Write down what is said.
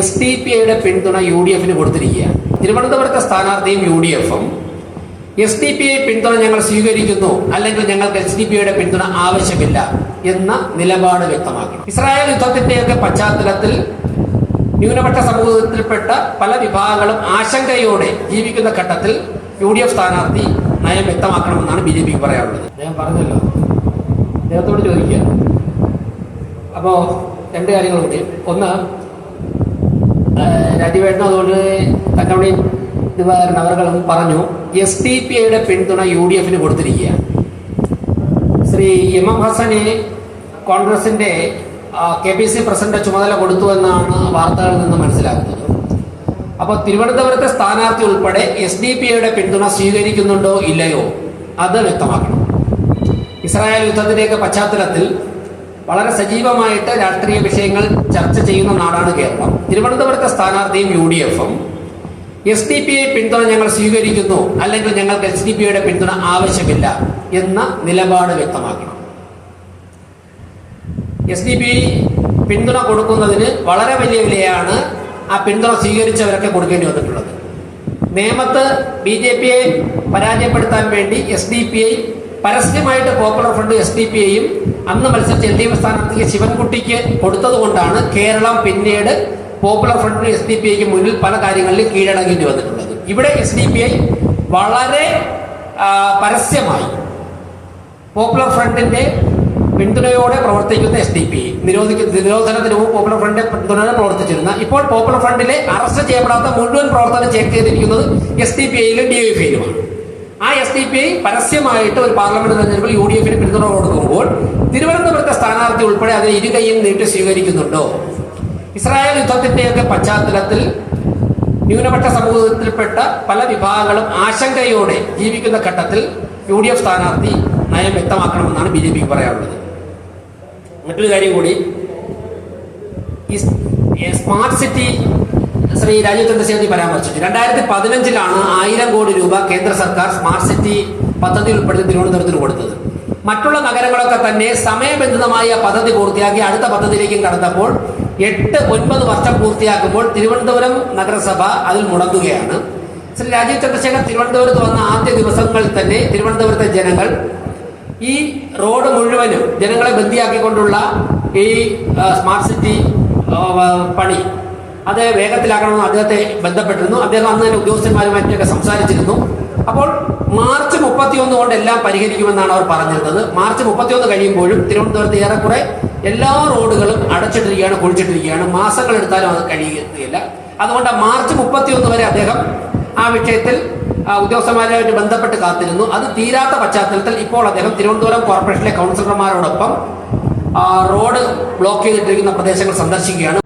SDPIയുടെ പിന്തുണ UDF കൊടുത്തിരിക്കുകയാണ്. തിരുവനന്തപുരത്തെ സ്ഥാനാർത്ഥിയും UDF-ഉം SDPI പിന്തുണ ഞങ്ങൾ സ്വീകരിക്കുന്നു, അല്ലെങ്കിൽ ഞങ്ങൾക്ക് SDPIയുടെ പിന്തുണ ആവശ്യമില്ല എന്ന നിലപാട് വ്യക്തമാക്കണം. ഇസ്രായേൽ യുദ്ധത്തിന്റെയൊക്കെ പശ്ചാത്തലത്തിൽ ന്യൂനപക്ഷ സമൂഹത്തിൽപ്പെട്ട പല വിഭാഗങ്ങളും ആശങ്കയോടെ ജീവിക്കുന്ന ഘട്ടത്തിൽ UDF സ്ഥാനാർത്ഥി നയം വ്യക്തമാക്കണമെന്നാണ് BJP പറയാനുള്ളത്. ഞാൻ പറഞ്ഞല്ലോ, അദ്ദേഹത്തോട് ചോദിക്കുക. അപ്പോൾ രണ്ട് കാര്യങ്ങൾ കൂടി. ഒന്ന്, രാജീവേട്ടനും അതുകൊണ്ട് തക്കവണി ദിവാകരൻ അവർകളും പറഞ്ഞു SDPIയുടെ പിന്തുണ UDF കൊടുത്തിരിക്കുകയാണ്. ശ്രീ MM ഹസനെ കോൺഗ്രസിന്റെ KPC പ്രസിഡന്റ് ചുമതല കൊടുത്തു എന്നാണ് വാർത്തകളിൽ നിന്ന് മനസ്സിലാക്കുന്നത്. അപ്പോൾ തിരുവനന്തപുരത്തെ സ്ഥാനാർത്ഥി ഉൾപ്പെടെ SDPIയുടെ പിന്തുണ സ്വീകരിക്കുന്നുണ്ടോ ഇല്ലയോ അത് വ്യക്തമാക്കണം. ഇസ്രായേൽ യുദ്ധത്തിന്റെയൊക്കെ പശ്ചാത്തലത്തിൽ വളരെ സജീവമായിട്ട് രാഷ്ട്രീയ വിഷയങ്ങൾ ചർച്ച ചെയ്യുന്ന നാടാണ് കേരളം. തിരുവനന്തപുരത്തെ സ്ഥാനാർത്ഥിയും UDF-ഉം SDPI പിന്തുണ ഞങ്ങൾ സ്വീകരിക്കുന്നു, അല്ലെങ്കിൽ ഞങ്ങൾക്ക് SDPIയുടെ പിന്തുണ ആവശ്യമില്ല എന്ന നിലപാട് വ്യക്തമാക്കണം. SDPI പിന്തുണ കൊടുക്കുന്നതിന് വളരെ വലിയ വിലയാണ് ആ പിന്തുണ സ്വീകരിച്ചവരൊക്കെ കൊടുക്കേണ്ടി വന്നിട്ടുള്ളത്. നേമത്ത് BJPയെ പരാജയപ്പെടുത്താൻ വേണ്ടി SDPI പരസ്യമായിട്ട് പോപ്പുലർ ഫ്രണ്ട് SDPIയും അന്ന് മത്സരിച്ച LDF സ്ഥാനാർത്ഥിക്ക് ശിവൻകുട്ടിക്ക് കൊടുത്തത് കൊണ്ടാണ് കേരളം പിന്നീട് പോപ്പുലർ ഫ്രണ്ടിന് SDPIക്ക് മുന്നിൽ പല കാര്യങ്ങളിലും കീഴടങ്ങേണ്ടി വന്നിട്ടുള്ളത്. ഇവിടെ SDPI വളരെ പരസ്യമായി പോപ്പുലർ ഫ്രണ്ടിന്റെ പിന്തുണയോടെ പ്രവർത്തിക്കുന്ന SDPI നിരോധനത്തിന് മുമ്പ് പോപ്പുലർ ഫ്രണ്ടിന്റെ പിന്തുണയോടെ പ്രവർത്തിച്ചിരുന്ന, ഇപ്പോൾ പോപ്പുലർ ഫ്രണ്ടിലെ അറസ്റ്റ് ചെയ്യപ്പെടാത്ത മുഴുവൻ പ്രവർത്തനം ചെക്ക് ചെയ്തിരിക്കുന്നത് SDPIയിലും DYFIയിലുമാണ്. ആ SDPI പരസ്യമായിട്ട് ഒരു പാർലമെന്റ് തെരഞ്ഞെടുപ്പിൽ UDF പിന്തുണ കൊടുക്കുമ്പോൾ തിരുവനന്തപുരത്തെ സ്ഥാനാർത്ഥി ഉൾപ്പെടെ അതിന് ഇരുകൈയും നീട്ടി സ്വീകരിക്കുന്നുണ്ടോ? ഇസ്രായേൽ യുദ്ധത്തിന്റെയൊക്കെ പശ്ചാത്തലത്തിൽ ന്യൂനപക്ഷ സമൂഹത്തിൽപ്പെട്ട പല വിഭാഗങ്ങളും ആശങ്കയോടെ ജീവിക്കുന്ന ഘട്ടത്തിൽ UDF സ്ഥാനാർത്ഥി നയം വ്യക്തമാക്കണമെന്നാണ് BJP പറയാനുള്ളത്. മറ്റൊരു കാര്യം കൂടി, സ്മാർട്ട് സിറ്റി ശ്രീ രാജീവ് ചന്ദ്രശേഖരൻ പരാമർശിച്ചു. 2015 1000 കോടി രൂപ കേന്ദ്ര സർക്കാർ സ്മാർട്ട് സിറ്റി പദ്ധതി ഉൾപ്പെടുത്തി തിരുവനന്തപുരത്തിന് കൊടുത്തത്. മറ്റുള്ള നഗരങ്ങളൊക്കെ തന്നെ സമയബന്ധിതമായ പദ്ധതി പൂർത്തിയാക്കി അടുത്ത പദ്ധതിയിലേക്കും കടന്നപ്പോൾ 8-9 വർഷം പൂർത്തിയാക്കുമ്പോൾ തിരുവനന്തപുരം നഗരസഭ അതിൽ മുടങ്ങുകയാണ്. ശ്രീ രാജീവ് ചന്ദ്രശേഖർ തിരുവനന്തപുരത്ത് വന്ന ആദ്യ ദിവസങ്ങളിൽ തന്നെ തിരുവനന്തപുരത്തെ ജനങ്ങൾ ഈ റോഡ് മുഴുവനും ജനങ്ങളെ ബന്ദിയാക്കിക്കൊണ്ടുള്ള ഈ സ്മാർട്ട് സിറ്റി പണി അത് വേഗത്തിലാക്കണമെന്ന് അദ്ദേഹത്തെ ബന്ധപ്പെട്ടിരുന്നു. അദ്ദേഹം അന്ന് തന്നെ ഉദ്യോഗസ്ഥന്മാരുമായിട്ടൊക്കെ സംസാരിച്ചിരുന്നു. അപ്പോൾ മാർച്ച് 31 കൊണ്ട് എല്ലാം പരിഹരിക്കുമെന്നാണ് അവർ പറഞ്ഞിരുന്നത്. മാർച്ച് 31 കഴിയുമ്പോഴും തിരുവനന്തപുരത്ത് ഏറെക്കുറെ എല്ലാ റോഡുകളും അടച്ചിട്ടിരിക്കുകയാണ്, കുഴിച്ചിട്ടിരിക്കുകയാണ്. മാസങ്ങൾ എടുത്താലും അത് കഴിയുകയില്ല. അതുകൊണ്ട് മാർച്ച് 31 വരെ അദ്ദേഹം ആ വിഷയത്തിൽ ഉദ്യോഗസ്ഥന്മാരുമായിട്ട് ബന്ധപ്പെട്ട് കാത്തിരുന്നു. അത് തീരാത്ത പശ്ചാത്തലത്തിൽ ഇപ്പോൾ അദ്ദേഹം തിരുവനന്തപുരം കോർപ്പറേഷനിലെ കൗൺസിലർമാരോടൊപ്പം റോഡ് ബ്ലോക്ക് ചെയ്തിട്ടിരിക്കുന്ന പ്രദേശങ്ങൾ സന്ദർശിക്കുകയാണ്.